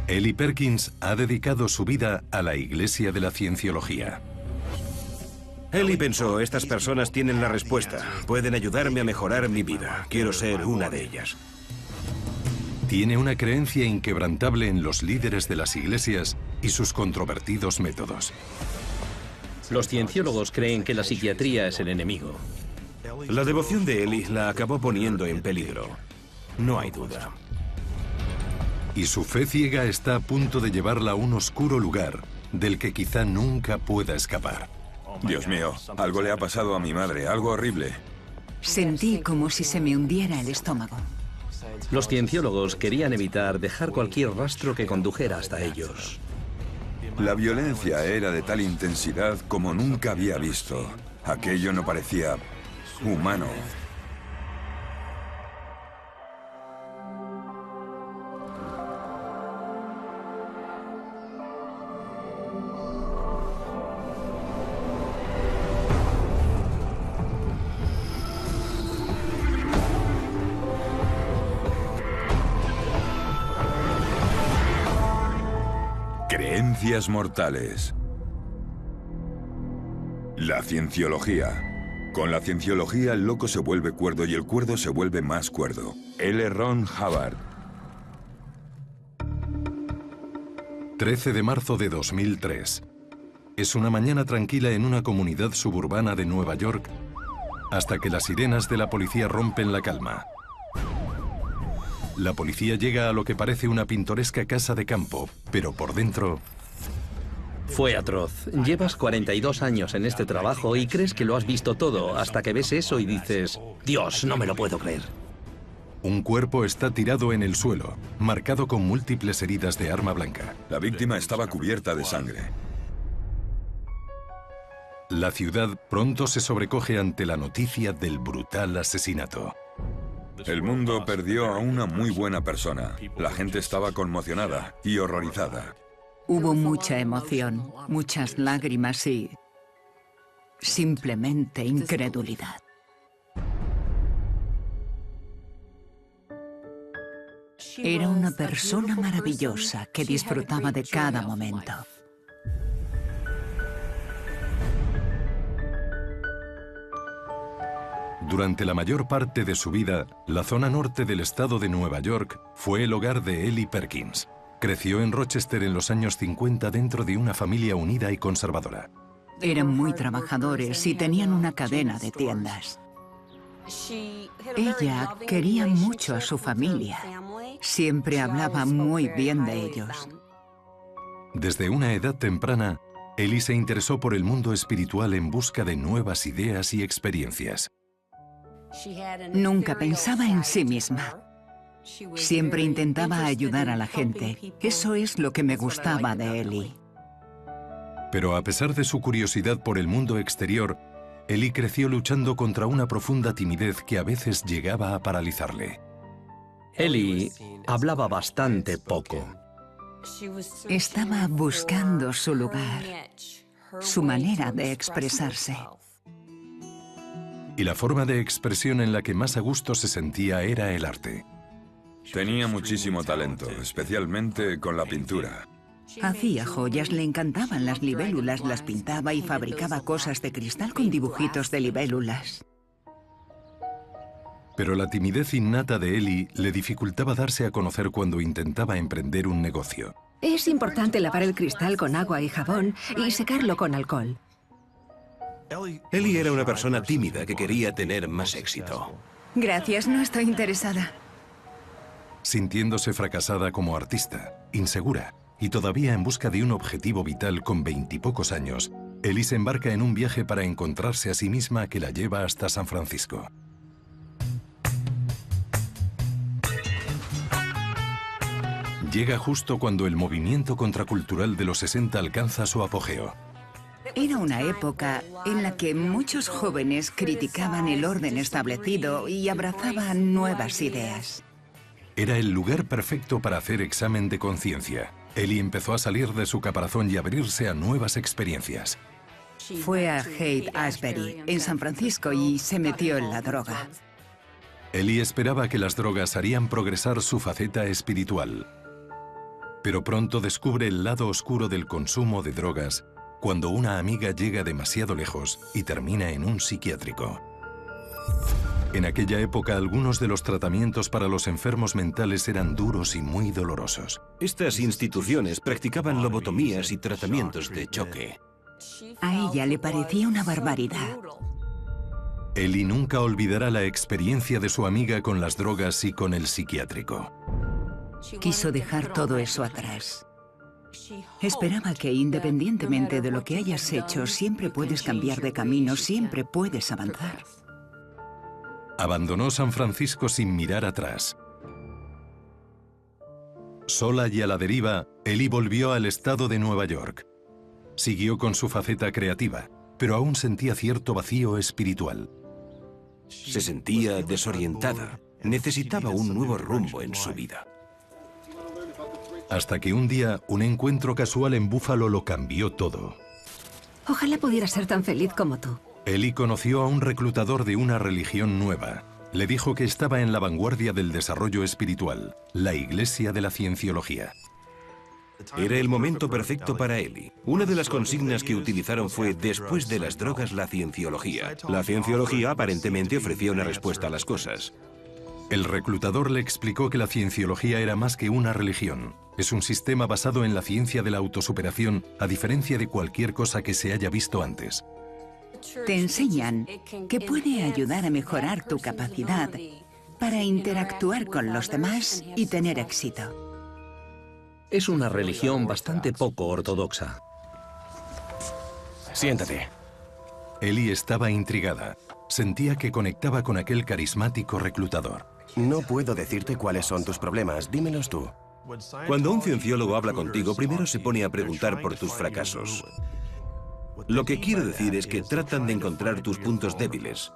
Ellie Perkins ha dedicado su vida a la Iglesia de la Cienciología. Ellie pensó, estas personas tienen la respuesta. Pueden ayudarme a mejorar mi vida. Quiero ser una de ellas. Tiene una creencia inquebrantable en los líderes de las iglesias y sus controvertidos métodos. Los cienciólogos creen que la psiquiatría es el enemigo. La devoción de Ellie la acabó poniendo en peligro. No hay duda. Y su fe ciega está a punto de llevarla a un oscuro lugar del que quizá nunca pueda escapar. Dios mío, algo le ha pasado a mi madre, algo horrible. Sentí como si se me hundiera el estómago. Los cienciólogos querían evitar dejar cualquier rastro que condujera hasta ellos. La violencia era de tal intensidad como nunca había visto. Aquello no parecía humano. Creencias mortales. La cienciología. Con la cienciología el loco se vuelve cuerdo y el cuerdo se vuelve más cuerdo. L. Ron Hubbard. 13 de marzo de 2003. Es una mañana tranquila en una comunidad suburbana de Nueva York hasta que las sirenas de la policía rompen la calma. La policía llega a lo que parece una pintoresca casa de campo, pero por dentro... Fue atroz. Llevas 42 años en este trabajo y crees que lo has visto todo hasta que ves eso y dices, Dios, no me lo puedo creer. Un cuerpo está tirado en el suelo, marcado con múltiples heridas de arma blanca. La víctima estaba cubierta de sangre. La ciudad pronto se sobrecoge ante la noticia del brutal asesinato. El mundo perdió a una muy buena persona. La gente estaba conmocionada y horrorizada. Hubo mucha emoción, muchas lágrimas y simplemente incredulidad. Era una persona maravillosa que disfrutaba de cada momento. Durante la mayor parte de su vida, la zona norte del estado de Nueva York fue el hogar de Ellie Perkins. Creció en Rochester en los años 50 dentro de una familia unida y conservadora. Eran muy trabajadores y tenían una cadena de tiendas. Ella quería mucho a su familia. Siempre hablaba muy bien de ellos. Desde una edad temprana, Ellie se interesó por el mundo espiritual en busca de nuevas ideas y experiencias. Nunca pensaba en sí misma. Siempre intentaba ayudar a la gente. Eso es lo que me gustaba de Ellie. Pero a pesar de su curiosidad por el mundo exterior, Ellie creció luchando contra una profunda timidez que a veces llegaba a paralizarle. Ellie hablaba bastante poco. Estaba buscando su lugar, su manera de expresarse. Y la forma de expresión en la que más a gusto se sentía era el arte. Tenía muchísimo talento, especialmente con la pintura. Hacía joyas, le encantaban las libélulas, las pintaba y fabricaba cosas de cristal con dibujitos de libélulas. Pero la timidez innata de Ellie le dificultaba darse a conocer cuando intentaba emprender un negocio. Es importante lavar el cristal con agua y jabón y secarlo con alcohol. Ellie era una persona tímida que quería tener más éxito. Gracias, no estoy interesada. Sintiéndose fracasada como artista, insegura y todavía en busca de un objetivo vital con 20 y pocos años, Ellie se embarca en un viaje para encontrarse a sí misma que la lleva hasta San Francisco. Llega justo cuando el movimiento contracultural de los 60 alcanza su apogeo. Era una época en la que muchos jóvenes criticaban el orden establecido y abrazaban nuevas ideas. Era el lugar perfecto para hacer examen de conciencia. Ellie empezó a salir de su caparazón y abrirse a nuevas experiencias. Fue a Haight-Ashbury, en San Francisco, y se metió en la droga. Ellie esperaba que las drogas harían progresar su faceta espiritual. Pero pronto descubre el lado oscuro del consumo de drogas cuando una amiga llega demasiado lejos y termina en un psiquiátrico. En aquella época, algunos de los tratamientos para los enfermos mentales eran duros y muy dolorosos. Estas instituciones practicaban lobotomías y tratamientos de choque. A ella le parecía una barbaridad. Ellie nunca olvidará la experiencia de su amiga con las drogas y con el psiquiátrico. Quiso dejar todo eso atrás. Esperaba que independientemente de lo que hayas hecho, siempre puedes cambiar de camino, siempre puedes avanzar. Abandonó San Francisco sin mirar atrás. Sola y a la deriva, Ellie volvió al estado de Nueva York. Siguió con su faceta creativa, pero aún sentía cierto vacío espiritual. Se sentía desorientada. Necesitaba un nuevo rumbo en su vida. Hasta que un día, un encuentro casual en Buffalo lo cambió todo. Ojalá pudiera ser tan feliz como tú. Ellie conoció a un reclutador de una religión nueva. Le dijo que estaba en la vanguardia del desarrollo espiritual, la Iglesia de la Cienciología. Era el momento perfecto para Ellie. Una de las consignas que utilizaron fue después de las drogas, la cienciología. La cienciología aparentemente ofrecía una respuesta a las cosas. El reclutador le explicó que la cienciología era más que una religión. Es un sistema basado en la ciencia de la autosuperación, a diferencia de cualquier cosa que se haya visto antes. Te enseñan que puede ayudar a mejorar tu capacidad para interactuar con los demás y tener éxito. Es una religión bastante poco ortodoxa. Siéntate. Ellie estaba intrigada. Sentía que conectaba con aquel carismático reclutador. No puedo decirte cuáles son tus problemas, dímelos tú. Cuando un cienciólogo habla contigo, primero se pone a preguntar por tus fracasos. Lo que quiero decir es que tratan de encontrar tus puntos débiles.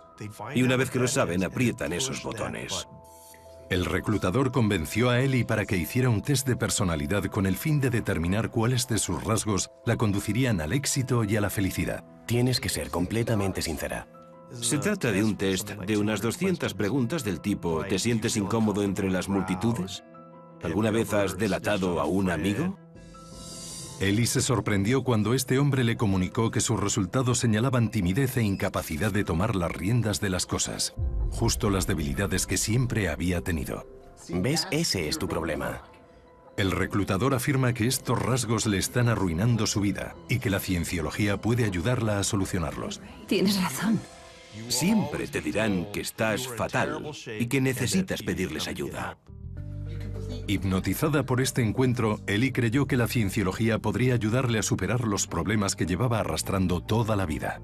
Y una vez que lo saben, aprietan esos botones. El reclutador convenció a Ellie para que hiciera un test de personalidad con el fin de determinar cuáles de sus rasgos la conducirían al éxito y a la felicidad. Tienes que ser completamente sincera. Se trata de un test de unas 200 preguntas del tipo ¿te sientes incómodo entre las multitudes? ¿Alguna vez has delatado a un amigo? Ellie se sorprendió cuando este hombre le comunicó que sus resultados señalaban timidez e incapacidad de tomar las riendas de las cosas, justo las debilidades que siempre había tenido. ¿Ves? Ese es tu problema. El reclutador afirma que estos rasgos le están arruinando su vida y que la cienciología puede ayudarla a solucionarlos. Tienes razón. Siempre te dirán que estás fatal y que necesitas pedirles ayuda. Hipnotizada por este encuentro, Ellie creyó que la cienciología podría ayudarle a superar los problemas que llevaba arrastrando toda la vida.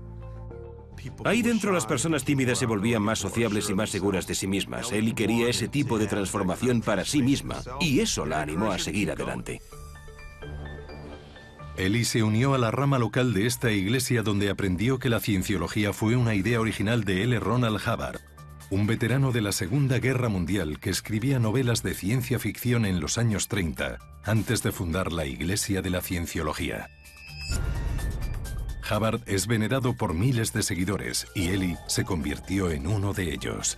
Ahí dentro las personas tímidas se volvían más sociables y más seguras de sí mismas. Ellie quería ese tipo de transformación para sí misma y eso la animó a seguir adelante. Ellie se unió a la rama local de esta iglesia donde aprendió que la cienciología fue una idea original de L. Ronald Hubbard, un veterano de la Segunda Guerra Mundial que escribía novelas de ciencia ficción en los años 30, antes de fundar la Iglesia de la Cienciología. Hubbard es venerado por miles de seguidores y Ellie se convirtió en uno de ellos.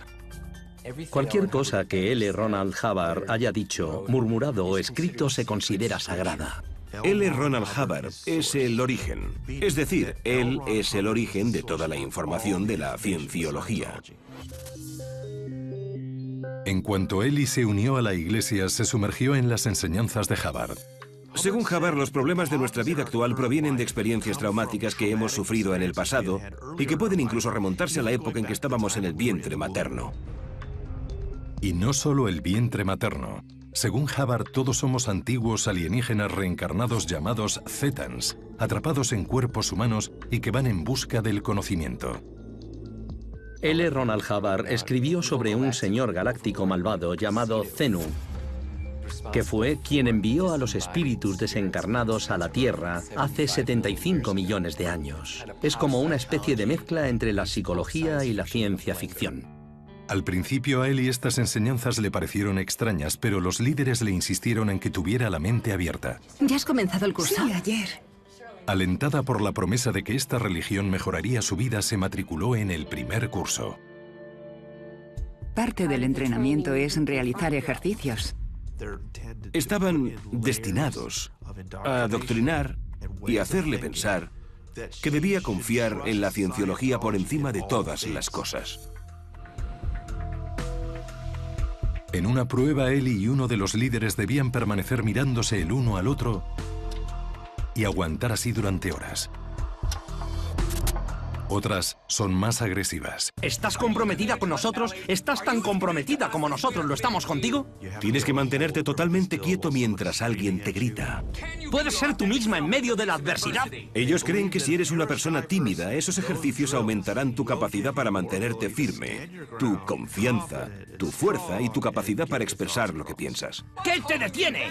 Cualquier cosa que L. Ronald Hubbard haya dicho, murmurado o escrito se considera sagrada. L. Ronald Hubbard es el origen. Es decir, él es el origen de toda la información de la cienciología. En cuanto Ellie se unió a la iglesia, se sumergió en las enseñanzas de Hubbard. Según Hubbard, los problemas de nuestra vida actual provienen de experiencias traumáticas que hemos sufrido en el pasado y que pueden incluso remontarse a la época en que estábamos en el vientre materno. Y no solo el vientre materno. Según Hubbard, todos somos antiguos alienígenas reencarnados llamados Zetans, atrapados en cuerpos humanos y que van en busca del conocimiento. L. Ronald Hubbard escribió sobre un señor galáctico malvado llamado Zenu, que fue quien envió a los espíritus desencarnados a la Tierra hace 75 millones de años. Es como una especie de mezcla entre la psicología y la ciencia ficción. Al principio a Ellie estas enseñanzas le parecieron extrañas, pero los líderes le insistieron en que tuviera la mente abierta. ¿Ya has comenzado el curso? Sí, ayer. Alentada por la promesa de que esta religión mejoraría su vida, se matriculó en el primer curso. Parte del entrenamiento es realizar ejercicios. estaban destinados a adoctrinar y hacerle pensar que debía confiar en la cienciología por encima de todas las cosas. En una prueba, Eli y uno de los líderes debían permanecer mirándose el uno al otro y aguantar así durante horas. Otras son más agresivas. ¿Estás comprometida con nosotros? ¿Estás tan comprometida como nosotros lo estamos contigo? Tienes que mantenerte totalmente quieto mientras alguien te grita. ¿Puedes ser tú misma en medio de la adversidad? Ellos creen que si eres una persona tímida, esos ejercicios aumentarán tu capacidad para mantenerte firme, tu confianza, tu fuerza y tu capacidad para expresar lo que piensas. ¿Qué te detiene?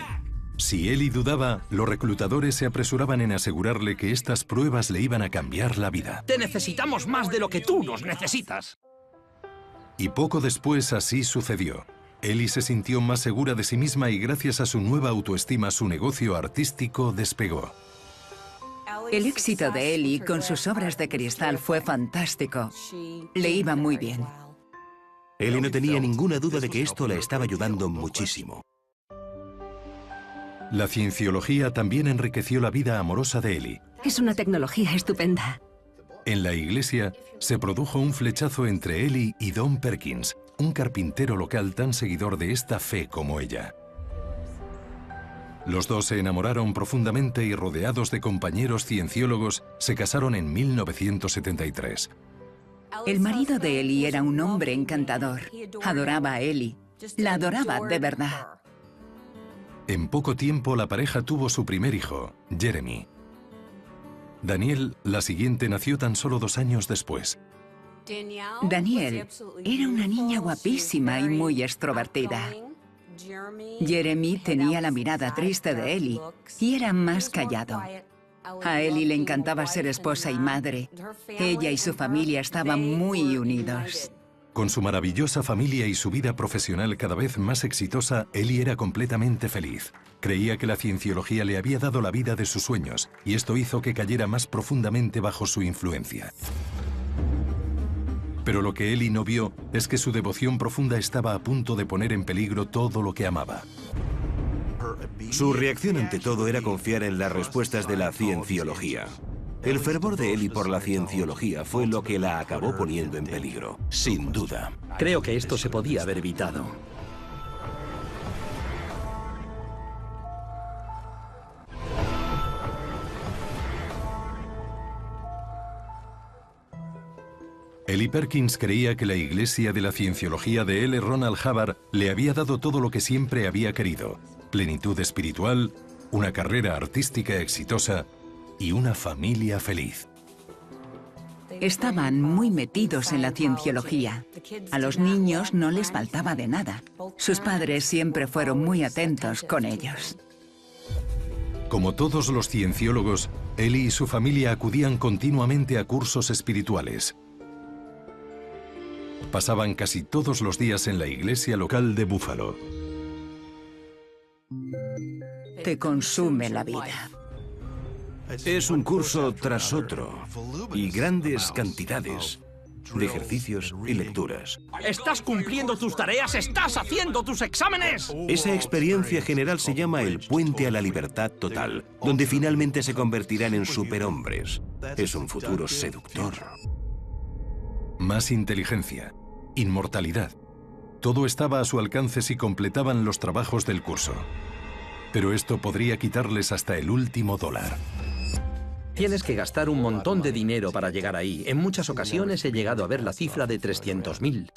Si Eli dudaba, los reclutadores se apresuraban en asegurarle que estas pruebas le iban a cambiar la vida. Te necesitamos más de lo que tú nos necesitas. Y poco después así sucedió. Eli se sintió más segura de sí misma y gracias a su nueva autoestima su negocio artístico despegó. El éxito de Eli con sus obras de cristal fue fantástico. Le iba muy bien. Eli no tenía ninguna duda de que esto le estaba ayudando muchísimo. La cienciología también enriqueció la vida amorosa de Eli. Es una tecnología estupenda. En la iglesia se produjo un flechazo entre Eli y Don Perkins, un carpintero local tan seguidor de esta fe como ella. Los dos se enamoraron profundamente y rodeados de compañeros cienciólogos, se casaron en 1973. El marido de Eli era un hombre encantador. Adoraba a Eli. La adoraba de verdad. En poco tiempo la pareja tuvo su primer hijo, Jeremy. Daniel, la siguiente, nació tan solo 2 años después. Daniel era una niña guapísima y muy extrovertida. Jeremy tenía la mirada triste de Eli y era más callado. A Eli le encantaba ser esposa y madre. Ella y su familia estaban muy unidos. Con su maravillosa familia y su vida profesional cada vez más exitosa, Eli era completamente feliz. Creía que la cienciología le había dado la vida de sus sueños, y esto hizo que cayera más profundamente bajo su influencia. Pero lo que Eli no vio es que su devoción profunda estaba a punto de poner en peligro todo lo que amaba. Su reacción ante todo era confiar en las respuestas de la cienciología. El fervor de Eli por la cienciología fue lo que la acabó poniendo en peligro, sin duda. Creo que esto se podía haber evitado. Eli Perkins creía que la iglesia de la cienciología de L. Ronald Hubbard le había dado todo lo que siempre había querido: plenitud espiritual, una carrera artística exitosa y una familia feliz. Estaban muy metidos en la cienciología. A los niños no les faltaba de nada. Sus padres siempre fueron muy atentos con ellos. Como todos los cienciólogos, Eli y su familia acudían continuamente a cursos espirituales. Pasaban casi todos los días en la iglesia local de Buffalo. Te consume la vida. Es un curso tras otro y grandes cantidades de ejercicios y lecturas. ¿Estás cumpliendo tus tareas? ¿Estás haciendo tus exámenes? Esa experiencia general se llama el puente a la libertad total, donde finalmente se convertirán en superhombres. Es un futuro seductor. Más inteligencia, inmortalidad. Todo estaba a su alcance si completaban los trabajos del curso. Pero esto podría quitarles hasta el último dólar. Tienes que gastar un montón de dinero para llegar ahí. En muchas ocasiones he llegado a ver la cifra de 300.000.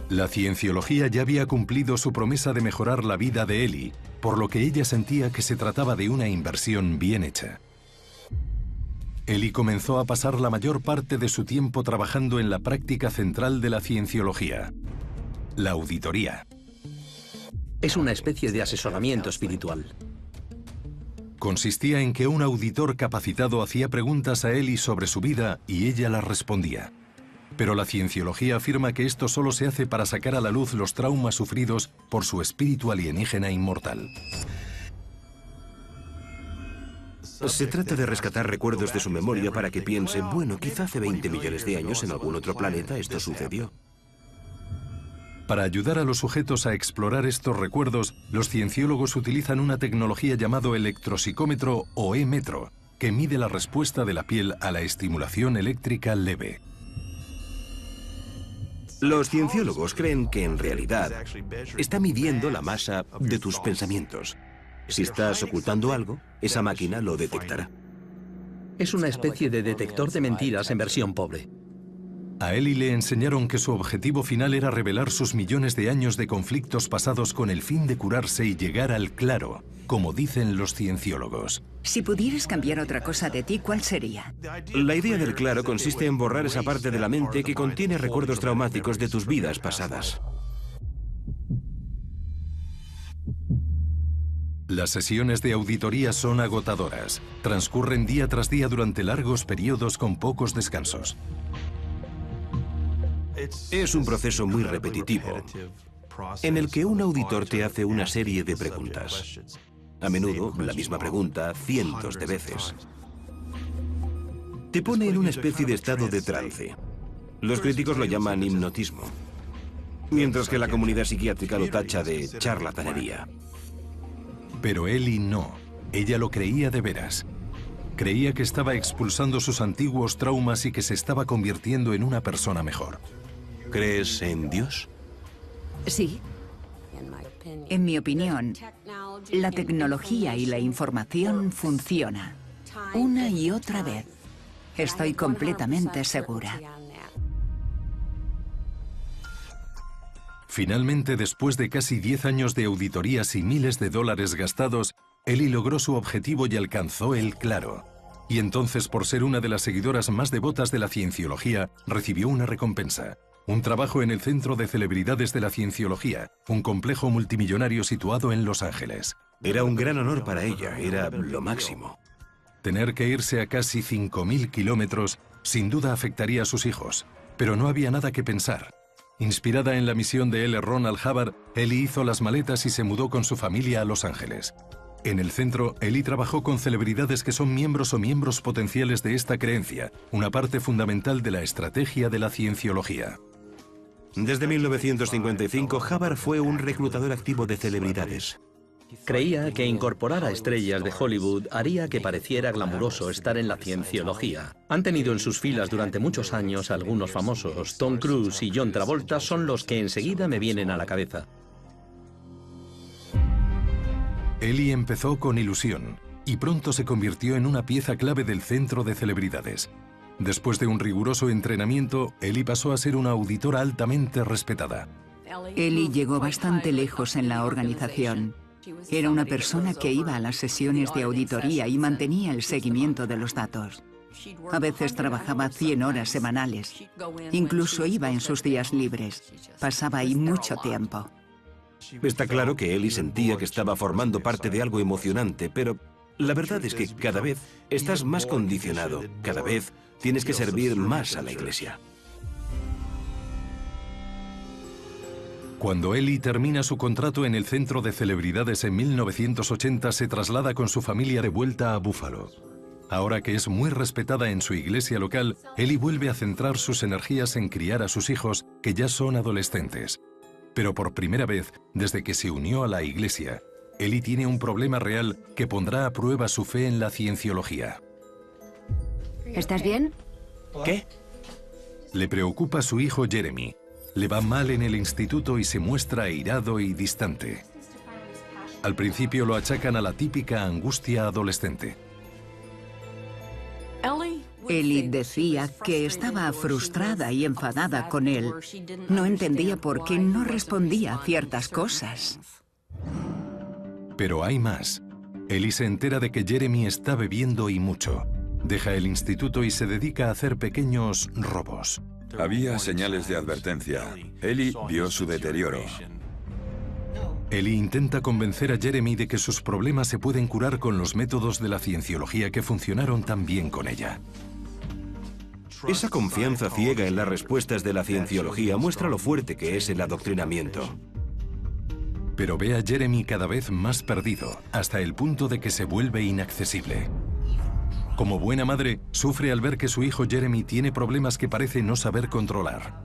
La cienciología ya había cumplido su promesa de mejorar la vida de Eli, por lo que ella sentía que se trataba de una inversión bien hecha. Eli comenzó a pasar la mayor parte de su tiempo trabajando en la práctica central de la cienciología, la auditoría. Es una especie de asesoramiento espiritual. Consistía en que un auditor capacitado hacía preguntas a Eli sobre su vida y ella las respondía. Pero la cienciología afirma que esto solo se hace para sacar a la luz los traumas sufridos por su espíritu alienígena inmortal. Se trata de rescatar recuerdos de su memoria para que piense, bueno, quizá hace 20 millones de años en algún otro planeta esto sucedió. Para ayudar a los sujetos a explorar estos recuerdos, los cienciólogos utilizan una tecnología llamado electropsicómetro o e-metro, que mide la respuesta de la piel a la estimulación eléctrica leve. Los cienciólogos creen que en realidad está midiendo la masa de tus pensamientos. Si estás ocultando algo, esa máquina lo detectará. Es una especie de detector de mentiras en versión pobre. A Eli le enseñaron que su objetivo final era revelar sus millones de años de conflictos pasados con el fin de curarse y llegar al claro, como dicen los cienciólogos. Si pudieras cambiar otra cosa de ti, ¿cuál sería? La idea del claro consiste en borrar esa parte de la mente que contiene recuerdos traumáticos de tus vidas pasadas. Las sesiones de auditoría son agotadoras. Transcurren día tras día durante largos periodos con pocos descansos. Es un proceso muy repetitivo, en el que un auditor te hace una serie de preguntas. A menudo, la misma pregunta cientos de veces. Te pone en una especie de estado de trance. Los críticos lo llaman hipnotismo, mientras que la comunidad psiquiátrica lo tacha de charlatanería. Pero Eli no. Ella lo creía de veras. Creía que estaba expulsando sus antiguos traumas y que se estaba convirtiendo en una persona mejor. ¿Crees en Dios? Sí. En mi opinión, la tecnología y la información funciona. Una y otra vez. Estoy completamente segura. Finalmente, después de casi 10 años de auditorías y miles de dólares gastados, Eli logró su objetivo y alcanzó el claro. Y entonces, por ser una de las seguidoras más devotas de la cienciología, recibió una recompensa. Un trabajo en el Centro de Celebridades de la Cienciología, un complejo multimillonario situado en Los Ángeles. Era un gran honor para ella, era lo máximo. Tener que irse a casi 5.000 kilómetros sin duda afectaría a sus hijos, pero no había nada que pensar. Inspirada en la misión de L. Ron Hubbard, Eli hizo las maletas y se mudó con su familia a Los Ángeles. En el centro, Eli trabajó con celebridades que son miembros o miembros potenciales de esta creencia, una parte fundamental de la estrategia de la cienciología. Desde 1955, Hubbard fue un reclutador activo de celebridades. Creía que incorporar a estrellas de Hollywood haría que pareciera glamuroso estar en la cienciología. Han tenido en sus filas durante muchos años algunos famosos. Tom Cruise y John Travolta son los que enseguida me vienen a la cabeza. Eli empezó con ilusión y pronto se convirtió en una pieza clave del centro de celebridades. Después de un riguroso entrenamiento, Eli pasó a ser una auditora altamente respetada. Eli llegó bastante lejos en la organización. Era una persona que iba a las sesiones de auditoría y mantenía el seguimiento de los datos. A veces trabajaba 100 horas semanales. Incluso iba en sus días libres. Pasaba ahí mucho tiempo. Está claro que Eli sentía que estaba formando parte de algo emocionante, pero la verdad es que cada vez estás más condicionado, cada vez tienes que servir más a la iglesia. Cuando Eli termina su contrato en el Centro de Celebridades en 1980, se traslada con su familia de vuelta a Buffalo. Ahora que es muy respetada en su iglesia local, Eli vuelve a centrar sus energías en criar a sus hijos, que ya son adolescentes. Pero por primera vez, desde que se unió a la iglesia, Eli tiene un problema real que pondrá a prueba su fe en la cienciología. ¿Estás bien? ¿Qué? Le preocupa su hijo Jeremy. Le va mal en el instituto y se muestra airado y distante. Al principio lo achacan a la típica angustia adolescente. Eli decía que estaba frustrada y enfadada con él. No entendía por qué no respondía a ciertas cosas. Pero hay más. Eli se entera de que Jeremy está bebiendo y mucho. Deja el instituto y se dedica a hacer pequeños robos. Había señales de advertencia. Eli vio su deterioro. Eli intenta convencer a Jeremy de que sus problemas se pueden curar con los métodos de la cienciología que funcionaron tan bien con ella. Esa confianza ciega en las respuestas de la cienciología muestra lo fuerte que es el adoctrinamiento. Pero ve a Jeremy cada vez más perdido, hasta el punto de que se vuelve inaccesible. Como buena madre, sufre al ver que su hijo Jeremy tiene problemas que parece no saber controlar.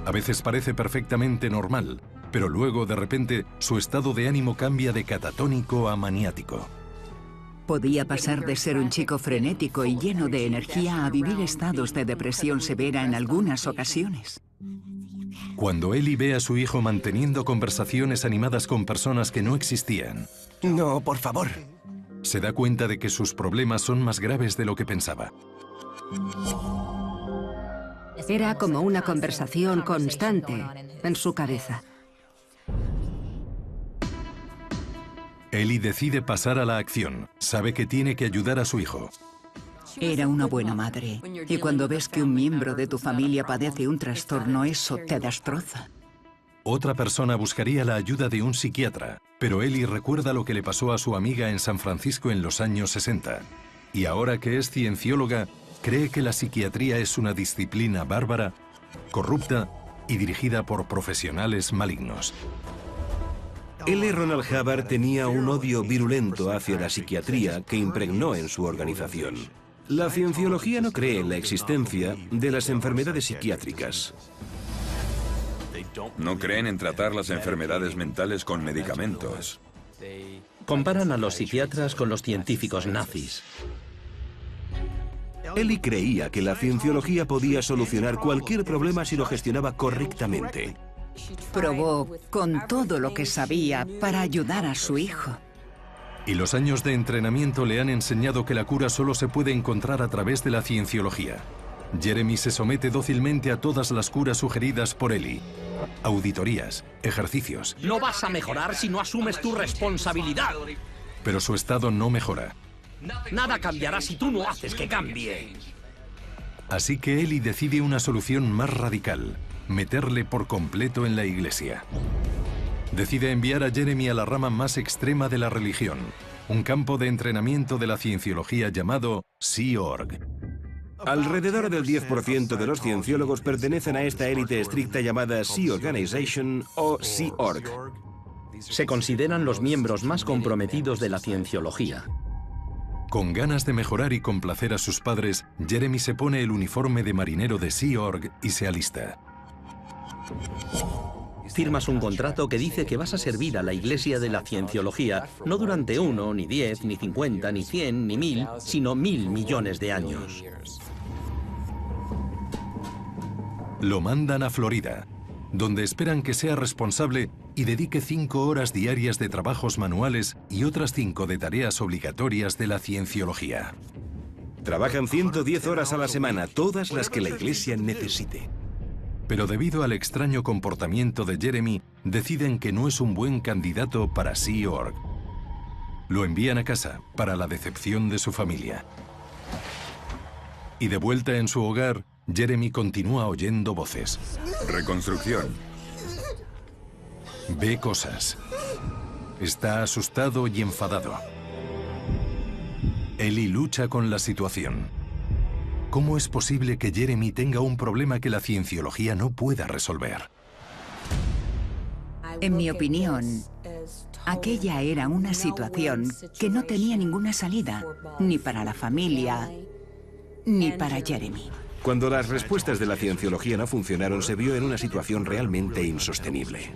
A veces parece perfectamente normal, pero luego, de repente, su estado de ánimo cambia de catatónico a maniático. Podía pasar de ser un chico frenético y lleno de energía a vivir estados de depresión severa en algunas ocasiones. Cuando Ellie ve a su hijo manteniendo conversaciones animadas con personas que no existían, No, por favor. se da cuenta de que sus problemas son más graves de lo que pensaba. Era como una conversación constante en su cabeza. Ellie decide pasar a la acción. Sabe que tiene que ayudar a su hijo. Era una buena madre. Y cuando ves que un miembro de tu familia padece un trastorno, eso te destroza. Otra persona buscaría la ayuda de un psiquiatra, pero Ellie recuerda lo que le pasó a su amiga en San Francisco en los años 60. Y ahora que es ciencióloga, cree que la psiquiatría es una disciplina bárbara, corrupta y dirigida por profesionales malignos. L. Ronald Hubbard tenía un odio virulento hacia la psiquiatría que impregnó en su organización. La cienciología no cree en la existencia de las enfermedades psiquiátricas. No creen en tratar las enfermedades mentales con medicamentos. Comparan a los psiquiatras con los científicos nazis. Ellie creía que la cienciología podía solucionar cualquier problema si lo gestionaba correctamente. Probó con todo lo que sabía para ayudar a su hijo. Y los años de entrenamiento le han enseñado que la cura solo se puede encontrar a través de la cienciología. Jeremy se somete dócilmente a todas las curas sugeridas por Ellie. Auditorías, ejercicios. No vas a mejorar si no asumes tu responsabilidad. Pero su estado no mejora. Nada cambiará si tú no haces que cambie. Así que Ellie decide una solución más radical: meterle por completo en la iglesia. Decide enviar a Jeremy a la rama más extrema de la religión, un campo de entrenamiento de la cienciología llamado Sea Org. Alrededor del 10% de los cienciólogos pertenecen a esta élite estricta llamada Sea Organization o Sea Org. Se consideran los miembros más comprometidos de la cienciología. Con ganas de mejorar y complacer a sus padres, Jeremy se pone el uniforme de marinero de Sea Org y se alista. Firmas un contrato que dice que vas a servir a la Iglesia de la Cienciología no durante 1, ni 10, ni 50, ni 100, ni 1000, sino 1000 millones de años. Lo mandan a Florida, donde esperan que sea responsable y dedique 5 horas diarias de trabajos manuales y otras 5 de tareas obligatorias de la cienciología. Trabajan 110 horas a la semana, todas las que la Iglesia necesite. Pero debido al extraño comportamiento de Jeremy, deciden que no es un buen candidato para Sea Org. Lo envían a casa, para la decepción de su familia. Y de vuelta en su hogar, Jeremy continúa oyendo voces. Reconstrucción. Ve cosas. Está asustado y enfadado. Ellie lucha con la situación. ¿Cómo es posible que Jeremy tenga un problema que la cienciología no pueda resolver? En mi opinión, aquella era una situación que no tenía ninguna salida, ni para la familia, ni para Jeremy. Cuando las respuestas de la cienciología no funcionaron, se vio en una situación realmente insostenible.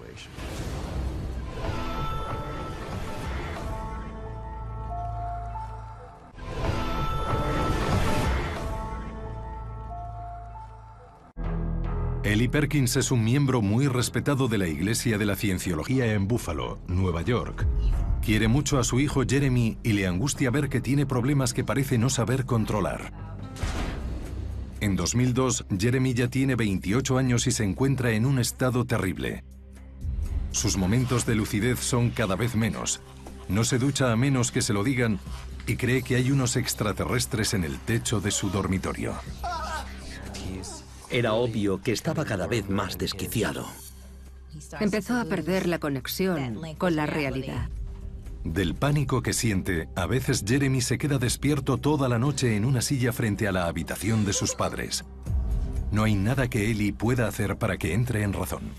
Ellie Perkins es un miembro muy respetado de la Iglesia de la Cienciología en Buffalo, Nueva York. Quiere mucho a su hijo Jeremy y le angustia ver que tiene problemas que parece no saber controlar. En 2002, Jeremy ya tiene 28 años y se encuentra en un estado terrible. Sus momentos de lucidez son cada vez menos. No se ducha a menos que se lo digan y cree que hay unos extraterrestres en el techo de su dormitorio. Era obvio que estaba cada vez más desquiciado. Empezó a perder la conexión con la realidad. Del pánico que siente, a veces Jeremy se queda despierto toda la noche en una silla frente a la habitación de sus padres. No hay nada que Ellie pueda hacer para que entre en razón.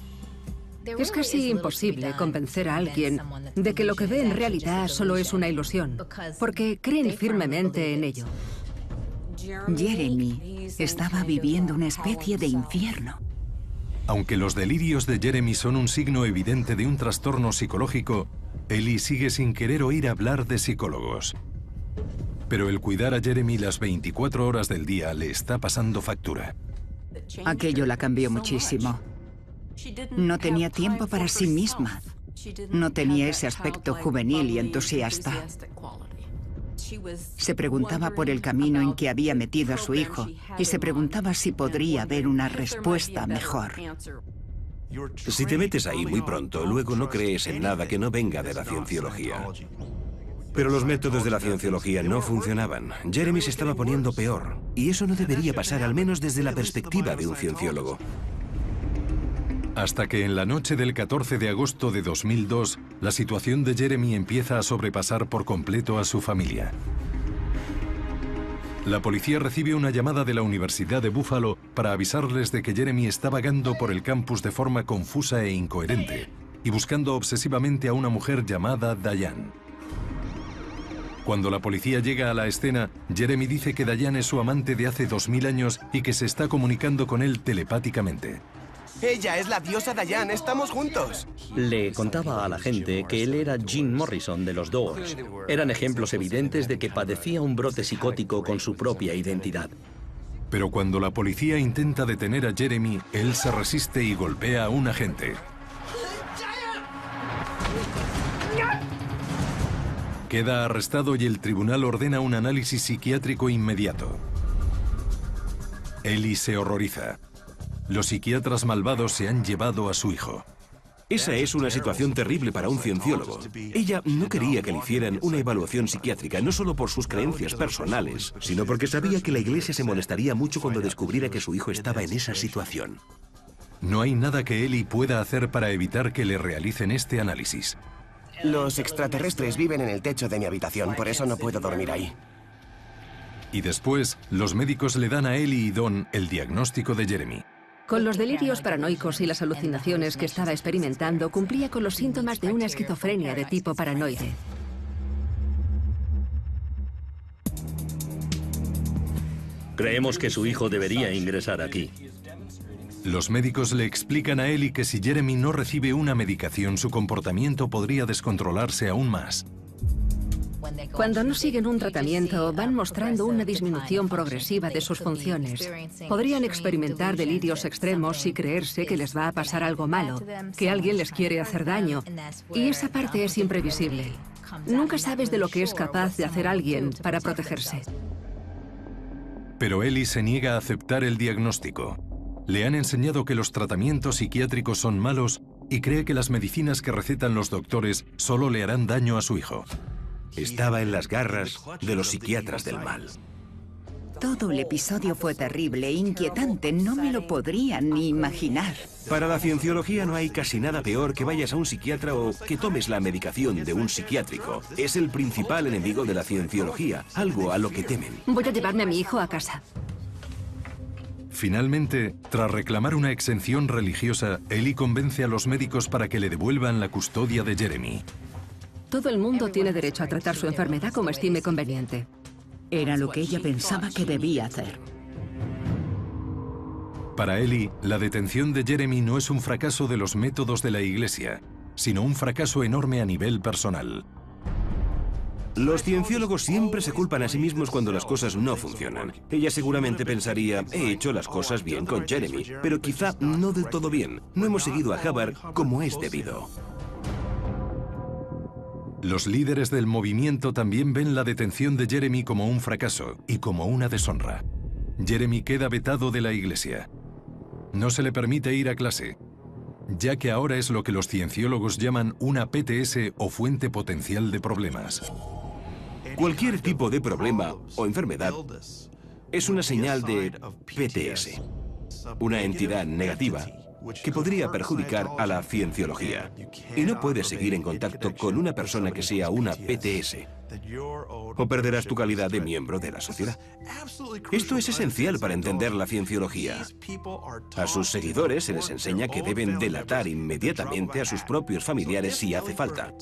Es casi imposible convencer a alguien de que lo que ve en realidad solo es una ilusión, porque creen firmemente en ello. Jeremy estaba viviendo una especie de infierno. Aunque los delirios de Jeremy son un signo evidente de un trastorno psicológico, Ellie sigue sin querer oír hablar de psicólogos. Pero el cuidar a Jeremy las 24 horas del día le está pasando factura. Aquello la cambió muchísimo. No tenía tiempo para sí misma. No tenía ese aspecto juvenil y entusiasta. Se preguntaba por el camino en que había metido a su hijo y se preguntaba si podría haber una respuesta mejor. Si te metes ahí muy pronto, luego no crees en nada que no venga de la cienciología. Pero los métodos de la cienciología no funcionaban. Jeremy se estaba poniendo peor. Y eso no debería pasar, al menos desde la perspectiva de un cienciólogo. Hasta que en la noche del 14 de agosto de 2002, la situación de Jeremy empieza a sobrepasar por completo a su familia. La policía recibe una llamada de la Universidad de Buffalo para avisarles de que Jeremy está vagando por el campus de forma confusa e incoherente y buscando obsesivamente a una mujer llamada Diane. Cuando la policía llega a la escena, Jeremy dice que Diane es su amante de hace 2000 años y que se está comunicando con él telepáticamente. Ella es la diosa Diane, estamos juntos. Le contaba a la gente que él era Jim Morrison de los Doors. Eran ejemplos evidentes de que padecía un brote psicótico con su propia identidad. Pero cuando la policía intenta detener a Jeremy, él se resiste y golpea a un agente. Queda arrestado y el tribunal ordena un análisis psiquiátrico inmediato. Ellie se horroriza. Los psiquiatras malvados se han llevado a su hijo. Esa es una situación terrible para un cienciólogo. Ella no quería que le hicieran una evaluación psiquiátrica, no solo por sus creencias personales, sino porque sabía que la iglesia se molestaría mucho cuando descubriera que su hijo estaba en esa situación. No hay nada que Ellie pueda hacer para evitar que le realicen este análisis. Los extraterrestres viven en el techo de mi habitación, por eso no puedo dormir ahí. Y después, los médicos le dan a Ellie y Don el diagnóstico de Jeremy. Con los delirios paranoicos y las alucinaciones que estaba experimentando, cumplía con los síntomas de una esquizofrenia de tipo paranoide. Creemos que su hijo debería ingresar aquí. Los médicos le explican a Ellie que si Jeremy no recibe una medicación, su comportamiento podría descontrolarse aún más. Cuando no siguen un tratamiento, van mostrando una disminución progresiva de sus funciones. Podrían experimentar delirios extremos y creerse que les va a pasar algo malo, que alguien les quiere hacer daño. Y esa parte es imprevisible. Nunca sabes de lo que es capaz de hacer alguien para protegerse. Pero Ellie se niega a aceptar el diagnóstico. Le han enseñado que los tratamientos psiquiátricos son malos y cree que las medicinas que recetan los doctores solo le harán daño a su hijo. Estaba en las garras de los psiquiatras del mal. Todo el episodio fue terrible e inquietante. No me lo podría ni imaginar. Para la cienciología no hay casi nada peor que vayas a un psiquiatra o que tomes la medicación de un psiquiátrico. Es el principal enemigo de la cienciología, algo a lo que temen. Voy a llevarme a mi hijo a casa. Finalmente, tras reclamar una exención religiosa, Ellie convence a los médicos para que le devuelvan la custodia de Jeremy. Todo el mundo tiene derecho a tratar su enfermedad como estime conveniente. Era lo que ella pensaba que debía hacer. Para Ellie, la detención de Jeremy no es un fracaso de los métodos de la Iglesia, sino un fracaso enorme a nivel personal. Los cienciólogos siempre se culpan a sí mismos cuando las cosas no funcionan. Ella seguramente pensaría, he hecho las cosas bien con Jeremy, pero quizá no del todo bien. No hemos seguido a Hubbard como es debido. Los líderes del movimiento también ven la detención de Jeremy como un fracaso y como una deshonra. Jeremy queda vetado de la iglesia. No se le permite ir a clase, ya que ahora es lo que los cienciólogos llaman una PTS o fuente potencial de problemas. Cualquier tipo de problema o enfermedad es una señal de PTS, una entidad negativa que podría perjudicar a la cienciología. Y no puedes seguir en contacto con una persona que sea una PTS, o perderás tu calidad de miembro de la sociedad. Esto es esencial para entender la cienciología. A sus seguidores se les enseña que deben delatar inmediatamente a sus propios familiares si hace falta.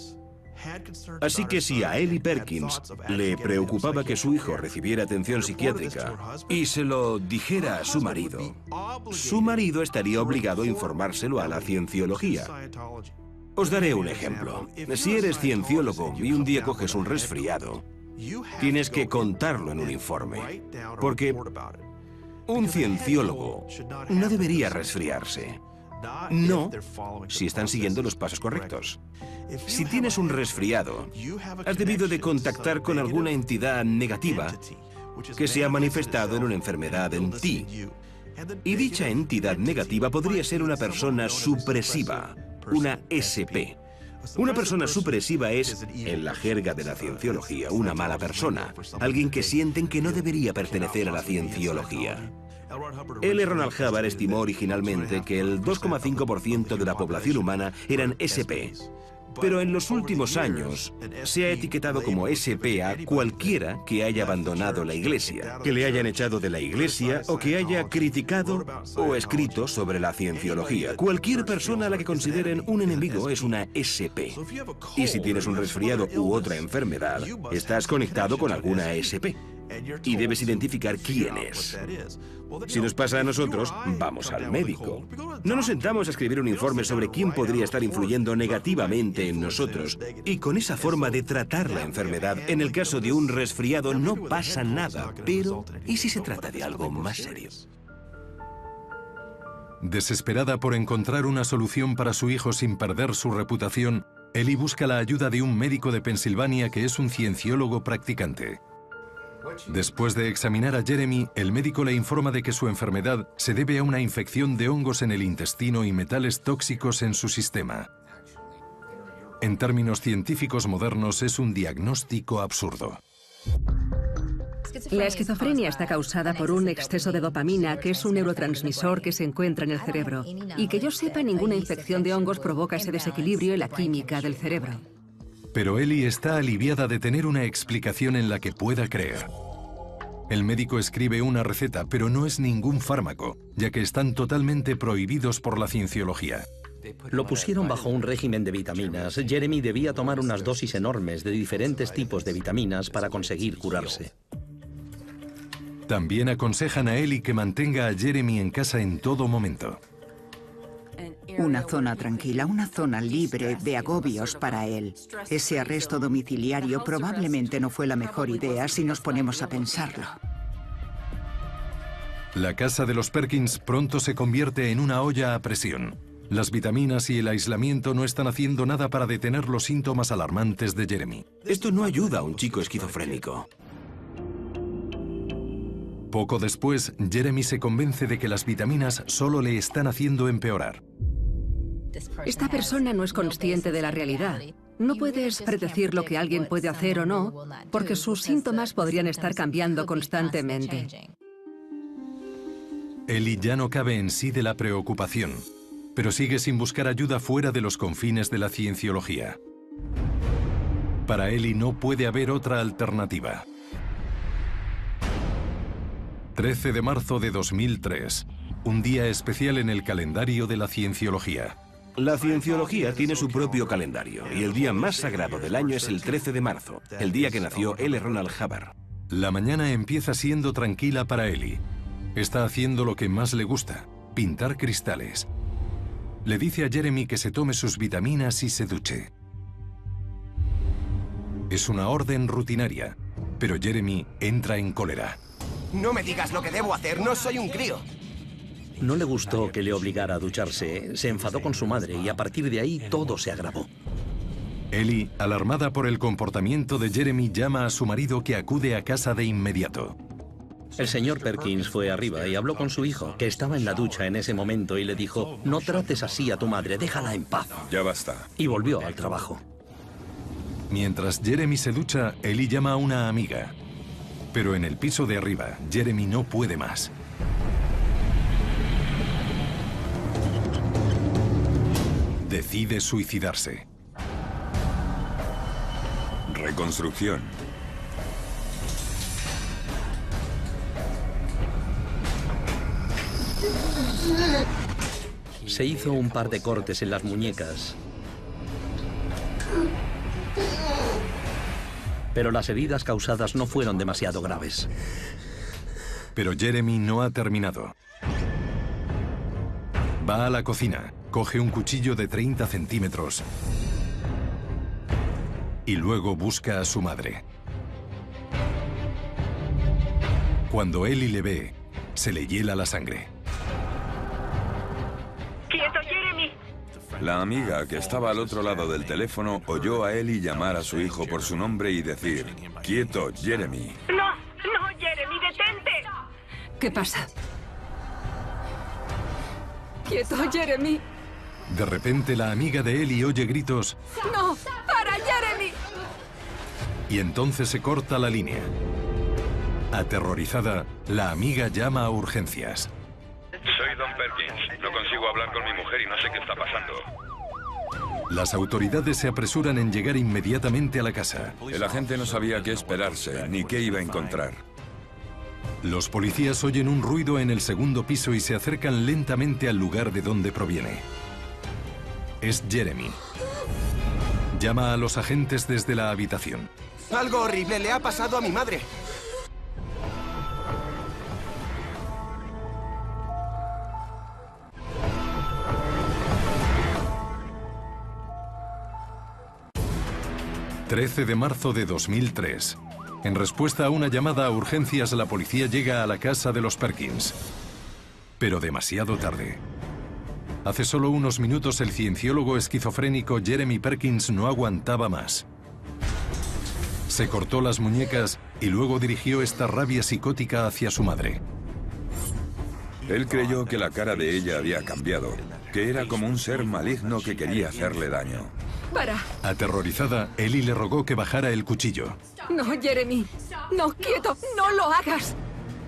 Así que si a Ellie Perkins le preocupaba que su hijo recibiera atención psiquiátrica y se lo dijera a su marido estaría obligado a informárselo a la cienciología. Os daré un ejemplo. Si eres cienciólogo y un día coges un resfriado, tienes que contarlo en un informe, porque un cienciólogo no debería resfriarse. No, si están siguiendo los pasos correctos. Si tienes un resfriado, has debido de contactar con alguna entidad negativa que se ha manifestado en una enfermedad en ti. Y dicha entidad negativa podría ser una persona supresiva, una SP. Una persona supresiva es, en la jerga de la cienciología, una mala persona, alguien que sienten que no debería pertenecer a la cienciología. L. Ronald Hubbard estimó originalmente que el 2,5% de la población humana eran SP. Pero en los últimos años se ha etiquetado como SP a cualquiera que haya abandonado la Iglesia, que le hayan echado de la Iglesia o que haya criticado o escrito sobre la cienciología. Cualquier persona a la que consideren un enemigo es una SP. Y si tienes un resfriado u otra enfermedad, estás conectado con alguna SP. Y debes identificar quién es. Si nos pasa a nosotros, vamos al médico. No nos sentamos a escribir un informe sobre quién podría estar influyendo negativamente en nosotros. Y con esa forma de tratar la enfermedad, en el caso de un resfriado no pasa nada. Pero, ¿y si se trata de algo más serio? Desesperada por encontrar una solución para su hijo sin perder su reputación, Ellie busca la ayuda de un médico de Pensilvania que es un cienciólogo practicante. Después de examinar a Jeremy, el médico le informa de que su enfermedad se debe a una infección de hongos en el intestino y metales tóxicos en su sistema. En términos científicos modernos, es un diagnóstico absurdo. La esquizofrenia está causada por un exceso de dopamina, que es un neurotransmisor que se encuentra en el cerebro. Y que yo sepa, ninguna infección de hongos provoca ese desequilibrio en la química del cerebro. Pero Ellie está aliviada de tener una explicación en la que pueda creer. El médico escribe una receta, pero no es ningún fármaco, ya que están totalmente prohibidos por la cienciología. Lo pusieron bajo un régimen de vitaminas. Jeremy debía tomar unas dosis enormes de diferentes tipos de vitaminas para conseguir curarse. También aconsejan a Ellie que mantenga a Jeremy en casa en todo momento. Una zona tranquila, una zona libre de agobios para él. Ese arresto domiciliario probablemente no fue la mejor idea si nos ponemos a pensarlo. La casa de los Perkins pronto se convierte en una olla a presión. Las vitaminas y el aislamiento no están haciendo nada para detener los síntomas alarmantes de Jeremy. Esto no ayuda a un chico esquizofrénico. Poco después, Jeremy se convence de que las vitaminas solo le están haciendo empeorar. Esta persona no es consciente de la realidad. No puedes predecir lo que alguien puede hacer o no, porque sus síntomas podrían estar cambiando constantemente. Ellie ya no cabe en sí de la preocupación, pero sigue sin buscar ayuda fuera de los confines de la cienciología. Para Ellie no puede haber otra alternativa. 13 de marzo de 2003, un día especial en el calendario de la cienciología. La cienciología tiene su propio calendario y el día más sagrado del año es el 13 de marzo, el día que nació L. Ronald Hubbard. La mañana empieza siendo tranquila para Ellie. Está haciendo lo que más le gusta, pintar cristales. Le dice a Jeremy que se tome sus vitaminas y se duche. Es una orden rutinaria, pero Jeremy entra en cólera. No me digas lo que debo hacer, no soy un crío. No le gustó que le obligara a ducharse, se enfadó con su madre y a partir de ahí todo se agravó. Ellie, alarmada por el comportamiento de Jeremy, llama a su marido que acude a casa de inmediato. El señor Perkins fue arriba y habló con su hijo, que estaba en la ducha en ese momento, y le dijo: no trates así a tu madre, déjala en paz. Ya basta. Y volvió al trabajo. Mientras Jeremy se ducha, Ellie llama a una amiga. Pero en el piso de arriba, Jeremy no puede más. Decide suicidarse. Reconstrucción. Se hizo un par de cortes en las muñecas. pero las heridas causadas no fueron demasiado graves. Pero Jeremy no ha terminado. Va a la cocina, coge un cuchillo de 30 centímetros y luego busca a su madre. Cuando Ellie le ve, se le hiela la sangre. ¡Quieto, Jeremy! La amiga que estaba al otro lado del teléfono oyó a Ellie llamar a su hijo por su nombre y decir: «Quieto, Jeremy». ¡No! ¡No, Jeremy, detente! ¿Qué pasa? ¡Quieto, Jeremy! De repente la amiga de Ellie oye gritos ¡No! ¡Para, Jeremy! y entonces se corta la línea. Aterrorizada, la amiga llama a urgencias. Soy Don Perkins. No consigo hablar con mi mujer y no sé qué está pasando. Las autoridades se apresuran en llegar inmediatamente a la casa. El agente no sabía qué esperarse, ni qué iba a encontrar. Los policías oyen un ruido en el segundo piso y se acercan lentamente al lugar de donde proviene. Es Jeremy. Llama a los agentes desde la habitación. Algo horrible le ha pasado a mi madre. ...13 de marzo de 2003... En respuesta a una llamada a urgencias, la policía llega a la casa de los Perkins. Pero demasiado tarde. Hace solo unos minutos el cienciólogo esquizofrénico Jeremy Perkins no aguantaba más. Se cortó las muñecas y luego dirigió esta rabia psicótica hacia su madre. Él creyó que la cara de ella había cambiado, que era como un ser maligno que quería hacerle daño. ¡Para! Aterrorizada, Ellie le rogó que bajara el cuchillo. ¡No, Jeremy! ¡No, quieto! ¡No lo hagas!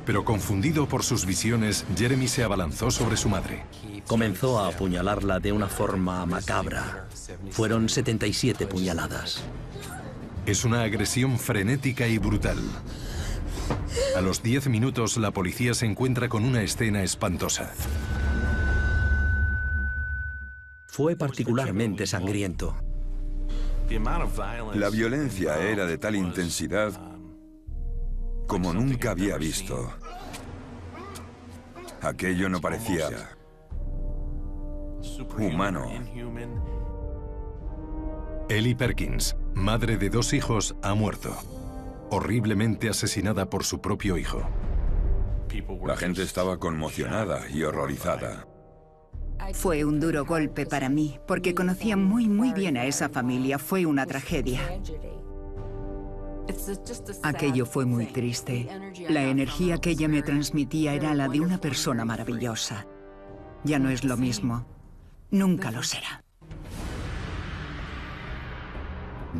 Pero confundido por sus visiones, Jeremy se abalanzó sobre su madre. Comenzó a apuñalarla de una forma macabra. Fueron 77 puñaladas. Es una agresión frenética y brutal. A los 10 minutos, la policía se encuentra con una escena espantosa. Fue particularmente sangriento. La violencia era de tal intensidad como nunca había visto. Aquello no parecía humano. Ellie Perkins, madre de 2 hijos, ha muerto. Horriblemente asesinada por su propio hijo. La gente estaba conmocionada y horrorizada. Fue un duro golpe para mí, porque conocía muy bien a esa familia. Fue una tragedia. Aquello fue muy triste. La energía que ella me transmitía era la de una persona maravillosa. Ya no es lo mismo. Nunca lo será.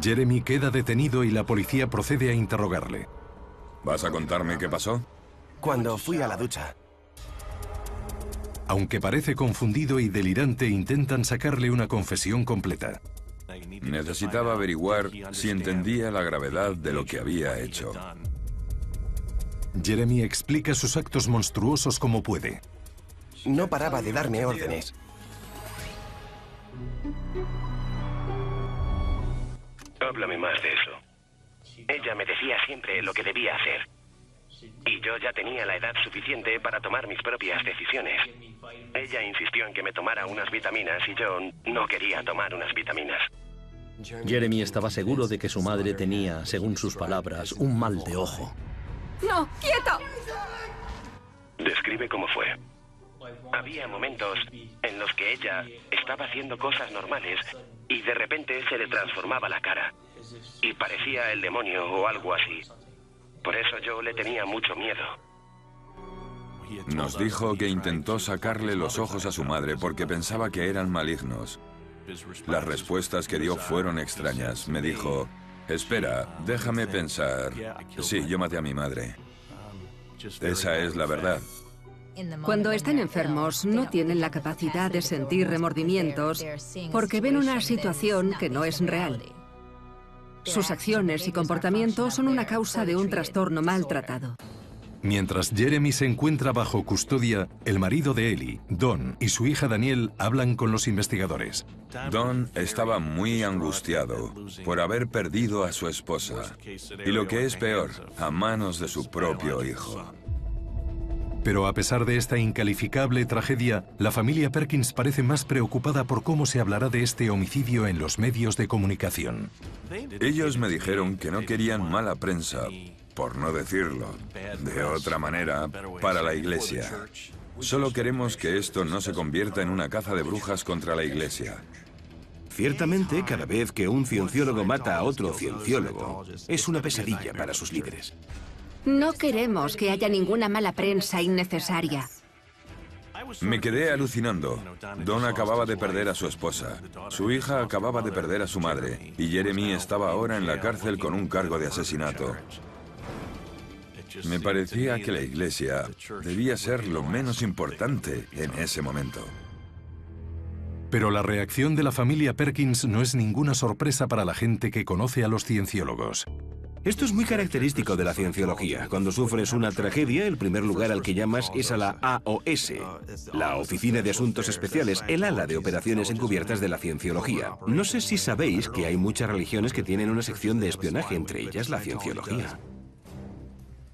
Jeremy queda detenido y la policía procede a interrogarle. ¿Vas a contarme qué pasó? Cuando fui a la ducha. Aunque parece confundido y delirante, intentan sacarle una confesión completa. Necesitaba averiguar si entendía la gravedad de lo que había hecho. Jeremy explica sus actos monstruosos como puede. No paraba de darme órdenes. Háblame más de eso. Ella me decía siempre lo que debía hacer. Y yo ya tenía la edad suficiente para tomar mis propias decisiones. Ella insistió en que me tomara unas vitaminas y yo no quería tomar unas vitaminas. Jeremy estaba seguro de que su madre tenía, según sus palabras, un mal de ojo. ¡No, quieto! Describe cómo fue. Había momentos en los que ella estaba haciendo cosas normales y de repente se le transformaba la cara. Y parecía el demonio o algo así. Por eso yo le tenía mucho miedo. Nos dijo que intentó sacarle los ojos a su madre porque pensaba que eran malignos. Las respuestas que dio fueron extrañas. Me dijo: espera, déjame pensar. Sí, yo maté a mi madre. Esa es la verdad. Cuando están enfermos, no tienen la capacidad de sentir remordimientos porque ven una situación que no es real. Sus acciones y comportamientos son una causa de un trastorno maltratado. Mientras Jeremy se encuentra bajo custodia, el marido de Ellie, Don, y su hija Danielle hablan con los investigadores. Don estaba muy angustiado por haber perdido a su esposa y, lo que es peor, a manos de su propio hijo. Pero a pesar de esta incalificable tragedia, la familia Perkins parece más preocupada por cómo se hablará de este homicidio en los medios de comunicación. Ellos me dijeron que no querían mala prensa, por no decirlo de otra manera, para la iglesia. Solo queremos que esto no se convierta en una caza de brujas contra la iglesia. Ciertamente, cada vez que un cienciólogo mata a otro cienciólogo, es una pesadilla para sus líderes. No queremos que haya ninguna mala prensa innecesaria. Me quedé alucinando. Don acababa de perder a su esposa. Su hija acababa de perder a su madre. Y Jeremy estaba ahora en la cárcel con un cargo de asesinato. Me parecía que la iglesia debía ser lo menos importante en ese momento. Pero la reacción de la familia Perkins no es ninguna sorpresa para la gente que conoce a los cienciólogos. Esto es muy característico de la cienciología. Cuando sufres una tragedia, el primer lugar al que llamas es a la AOS, la Oficina de Asuntos Especiales, el ala de operaciones encubiertas de la cienciología. No sé si sabéis que hay muchas religiones que tienen una sección de espionaje, entre ellas la cienciología.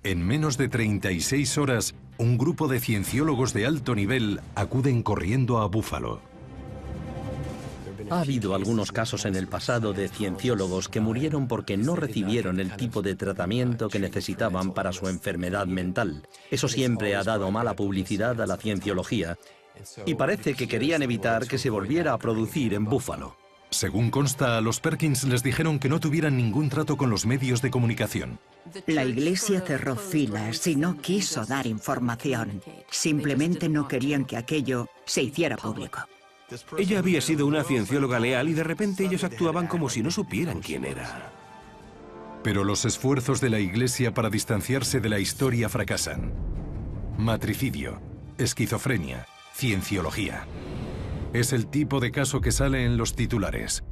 En menos de 36 horas, un grupo de cienciólogos de alto nivel acuden corriendo a Buffalo. Ha habido algunos casos en el pasado de cienciólogos que murieron porque no recibieron el tipo de tratamiento que necesitaban para su enfermedad mental. Eso siempre ha dado mala publicidad a la cienciología y parece que querían evitar que se volviera a producir en Buffalo. Según consta, a los Perkins les dijeron que no tuvieran ningún trato con los medios de comunicación. La iglesia cerró filas y no quiso dar información. Simplemente no querían que aquello se hiciera público. Ella había sido una ciencióloga leal y de repente ellos actuaban como si no supieran quién era. Pero los esfuerzos de la iglesia para distanciarse de la historia fracasan. Matricidio, esquizofrenia, cienciología. Es el tipo de caso que sale en los titulares.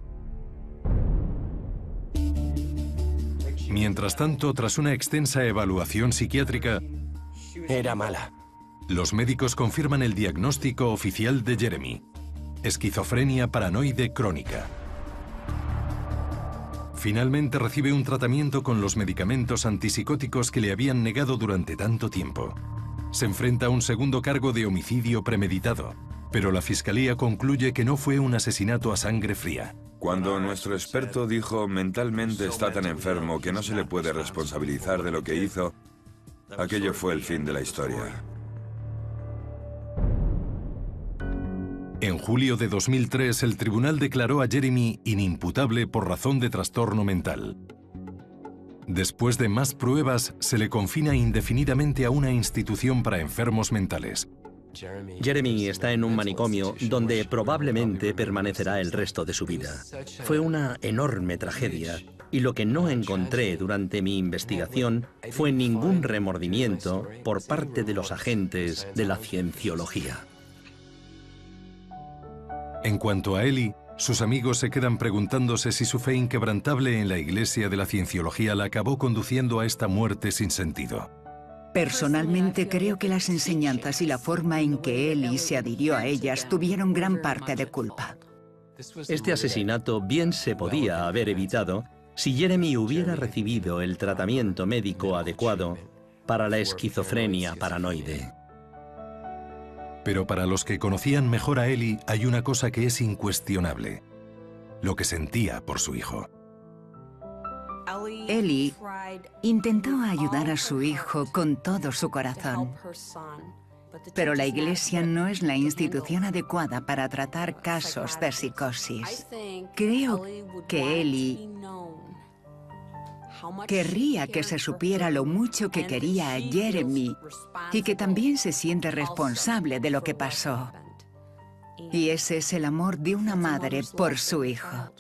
Mientras tanto, tras una extensa evaluación psiquiátrica, era mala. Los médicos confirman el diagnóstico oficial de Jeremy: esquizofrenia paranoide crónica. Finalmente recibe un tratamiento con los medicamentos antipsicóticos que le habían negado durante tanto tiempo. Se enfrenta a un segundo cargo de homicidio premeditado, pero la fiscalía concluye que no fue un asesinato a sangre fría. Cuando nuestro experto dijo mentalmente está tan enfermo que no se le puede responsabilizar de lo que hizo, aquello fue el fin de la historia. En julio de 2003, el tribunal declaró a Jeremy inimputable por razón de trastorno mental. Después de más pruebas, se le confina indefinidamente a una institución para enfermos mentales. Jeremy está en un manicomio donde probablemente permanecerá el resto de su vida. Fue una enorme tragedia y lo que no encontré durante mi investigación fue ningún remordimiento por parte de los agentes de la cienciología. En cuanto a Ellie, sus amigos se quedan preguntándose si su fe inquebrantable en la iglesia de la cienciología la acabó conduciendo a esta muerte sin sentido. Personalmente creo que las enseñanzas y la forma en que Ellie se adhirió a ellas tuvieron gran parte de culpa. Este asesinato bien se podía haber evitado si Jeremy hubiera recibido el tratamiento médico adecuado para la esquizofrenia paranoide. Pero para los que conocían mejor a Ellie, hay una cosa que es incuestionable: lo que sentía por su hijo. Ellie intentó ayudar a su hijo con todo su corazón. Pero la iglesia no es la institución adecuada para tratar casos de psicosis. Creo que Ellie querría que se supiera lo mucho que quería a Jeremy y que también se siente responsable de lo que pasó. Y ese es el amor de una madre por su hijo.